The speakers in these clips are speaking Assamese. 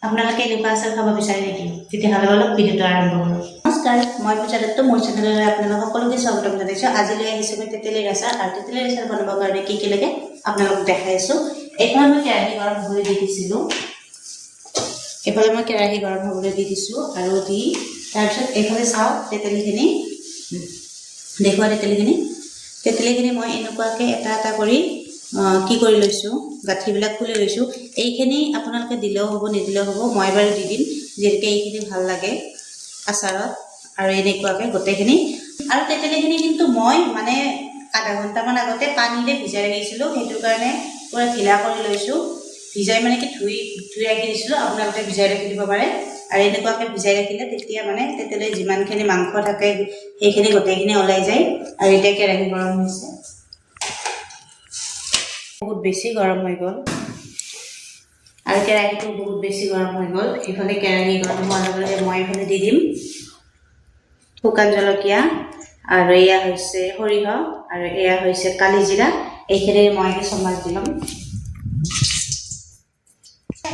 আপোনালোকে এনেকুৱা আচাৰ খাব বিচাৰে নেকি? তেতিয়াহ'লে অলপ ভিডিঅ'টো আৰম্ভ কৰোঁ। নমস্কাৰ, মই পূজা দত্ত, মোৰ চেনেললৈ আপোনালোক সকলোকে স্বাগতম জনাইছোঁ। আজিলৈ আহিছোঁ মই তেতেলীৰ আচাৰ, আৰু তেতেলীৰ আচাৰ বনাবৰ কাৰণে কি কি লাগে আপোনালোকক দেখাই আছোঁ। এইফালে মই কেৰাহী গৰম হ'বলৈ দি দিছিলোঁ, আৰু দি তাৰপিছত এইফালে চাওঁ তেতেলীখিনি দেখুওৱা। তেতেলীখিনি মই এনেকুৱাকৈ এটা এটা কৰি কি কৰি লৈছোঁ, গাঁঠিবিলাক খুলি লৈছোঁ। এইখিনি আপোনালোকে দিলেও হ'ব, নিদিলেও হ'ব, মই বাৰু দি দিম যিহেতুকে এইখিনি ভাল লাগে আচাৰত। আৰু এনেকুৱাকৈ গোটেইখিনি, আৰু তেতেলীখিনি কিন্তু মই মানে আধা ঘণ্টামান আগতে পানীৰে ভিজাই ৰাখিছিলোঁ, সেইটো কাৰণে পূৰা ঢিলা কৰি লৈছোঁ। ভিজাই মানে কি ধুই ৰাখি দিছিলোঁ, আপোনালোকে ভিজাই ৰাখি দিব পাৰে। আৰু এনেকুৱাকৈ ভিজাই ৰাখিলে তেতিয়া মানে তেতেলীৰ যিমানখিনি মাংস থাকে সেইখিনি গোটেইখিনি ওলাই যায়। আৰু এতিয়া কেৰাহী গৰম হৈছে, বহুত বেছি গৰম হৈ গ'ল, আৰু কেৰাহীটো বহুত বেছি গৰম হৈ গ'ল। এইফালে কেৰাহী গৰম হোৱাৰ লগে লগে মই এইফালে দি দিম শুকান জলকীয়া, আৰু এয়া হৈছে সৰিয়হ, আৰু এয়া হৈছে কালি জিৰা। এইখিনি মই চম্ভালি দি ল'ম।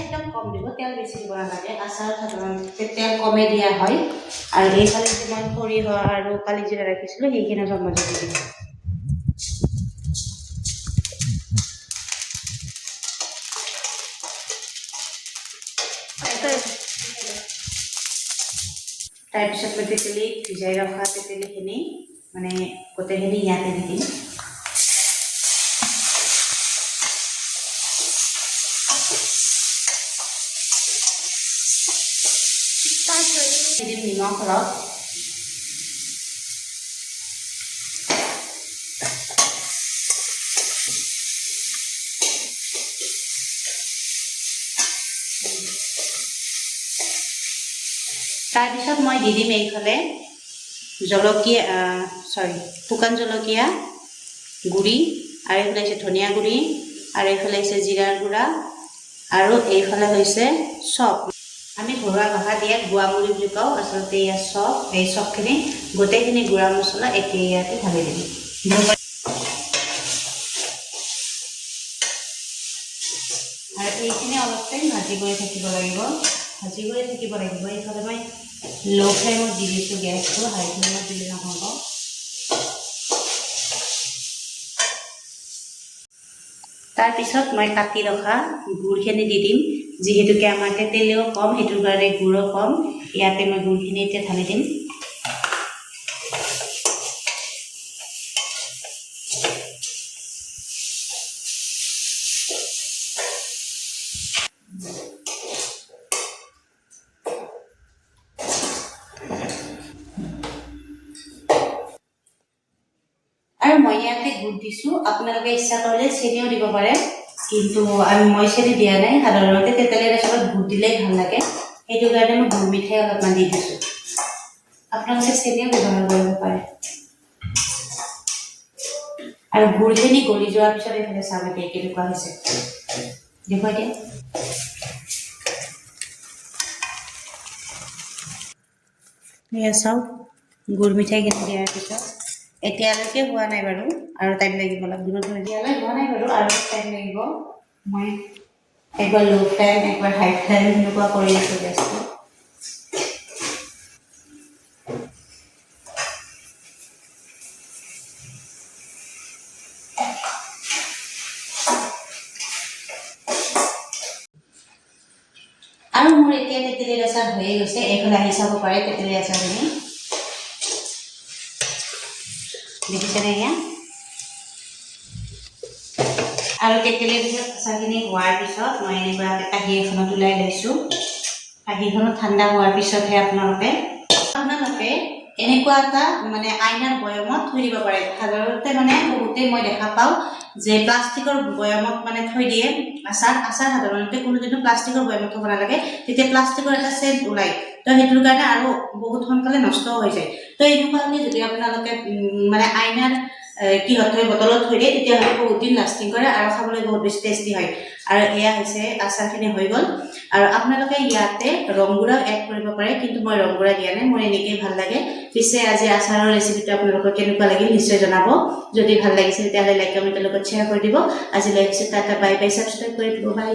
একদম কম দিব, তেল বেছি দিব নালাগে। আচাৰত সাধাৰণতে তেল কমে দিয়া হয়। আৰু এইফালে যে মই সৰিয়হ আৰু কালি জিৰা ৰাখিছিলোঁ সেইখিনি চম্ভালি দি দিম। তাৰপিছত মই তেতেলী ভিজাই ৰখা তেতেলীখিনি মানে গোটেইখিনি ইয়াতে দি দিম। নিমখ অলপ, তাৰপিছত মই দি দিম এইফালে শুকান জলকীয়া গুড়ি, আৰু এইফালে হৈছে ধনিয়া গুড়ি, আৰু এইফালে হৈছে জিৰাৰ গুড়া, আৰু এইফালে হৈছে চপ। আমি ঘৰুৱা ভাষাত ইয়াক গুড়ামুড়ি বুলি কওঁ, আচলতে ইয়াত চপ। এই চপখিনি গোটেইখিনি গুড়া মছলা এতিয়া ইয়াতে ঢালি দিম। আৰু এইখিনি অলপ টাইম ভাজি কৰি থাকিব লাগিব। এইফালে মই ল' ফ্লেমত দি দিছোঁ গেছটো, হাই ফ্লেমত দিলে নহ'ব। তাৰপিছত মই কাটি ৰখা গুড়খিনি দি দিম। যিহেতুকে আমাৰ তেতেলীও কম, সেইটোৰ কাৰণে গুড়ো কম। ইয়াতে মই গুড়খিনি এতিয়া ঢালি দিম। আৰু মই ইয়াতে গুড় দিছোঁ, আপোনালোকে ইচ্ছা কৰিলে চেনিও দিব পাৰে, কিন্তু মই চেনি দিয়া নাই। সাধাৰণতে তেতেলীৰ আচাৰত গুড় দিলেই ভাল লাগে, সেইটো কাৰণে মই গুড় মিঠাই অলপমান দি দিছোঁ। আপোনালোকে চেনিও ব্যৱহাৰ কৰিব পাৰে। আৰু গুড়খিনি গলি যোৱাৰ পিছত এইফালে চাব দিয়ে কেনেকুৱা হৈছে, দেখুৱাই দিয়ে। এয়া চাওক, গুড় মিঠাইখিনি দিয়াৰ পিছত এতিয়ালৈকে হোৱা নাই বাৰু, আৰু টাইম লাগিব। এতিয়ালৈ হোৱা নাই বাৰু, আৰু টাইম লাগিব। মই একবাৰ ল' ফ্লেম, একবাৰ হাই ফ্লেম সেনেকুৱা কৰি আছোঁ গেছটো। আৰু মোৰ এতিয়া তেতেলীৰ আচাৰ হৈয়ে গৈছে। এইফালে আহি চাব পাৰে তেতেলীৰ আচাৰখিনি, দেখিছেনে এয়া। আৰু তেতেলীৰ আচাৰখিনি হোৱাৰ পিছত মই এনেকুৱাকৈ কাঁহী এখনত ওলাই লৈছোঁ। কাঁহীখনত ঠাণ্ডা হোৱাৰ পিছতহে আপোনালোকে এনেকুৱা এটা মানে আইনাৰ বৈয়ামত থৈ দিব পাৰে। সাধাৰণতে মানে বহুতেই মই দেখা পাওঁ যে প্লাষ্টিকৰ বৈয়ামত মানে থৈ দিয়ে আচাৰ। সাধাৰণতে কোনোদিনো প্লাষ্টিকৰ বৈয়ামত থ'ব নালাগে, তেতিয়া প্লাষ্টিকৰ এটা চেণ্ট ওলায়। তো সেইটোৰ কাৰণে আৰু বহুত সোনকালে নষ্টও হৈ যায়। তো এনেকুৱাকৈ যদি আপোনালোকে মানে আইনাৰ বটলত থৈ দিয়ে, তেতিয়াহ'লে বহুত দিন লাষ্টিং কৰে আৰু খাবলৈ বহুত বেছি টেষ্টি হয়। আৰু এয়া হৈছে আচাৰখিনি হৈ গ'ল। আৰু আপোনালোকে ইয়াতে ৰংগুড়াও এড কৰিব পাৰে, কিন্তু মই ৰংগুড়া দিয়া নাই, মোৰ এনেকেই ভাল লাগে। পিছে আজি আচাৰৰ ৰেচিপিটো আপোনালোকৰ কেনেকুৱা লাগিল নিশ্চয় জনাব। যদি ভাল লাগিছে তেতিয়াহ'লে লাইক কমেণ্টৰ লগত শ্বেয়াৰ কৰি দিব। আজিলৈ আহিছোঁ, টাটা, বাই বাই, ছাবস্ক্ৰাইব কৰি দিব, বাই।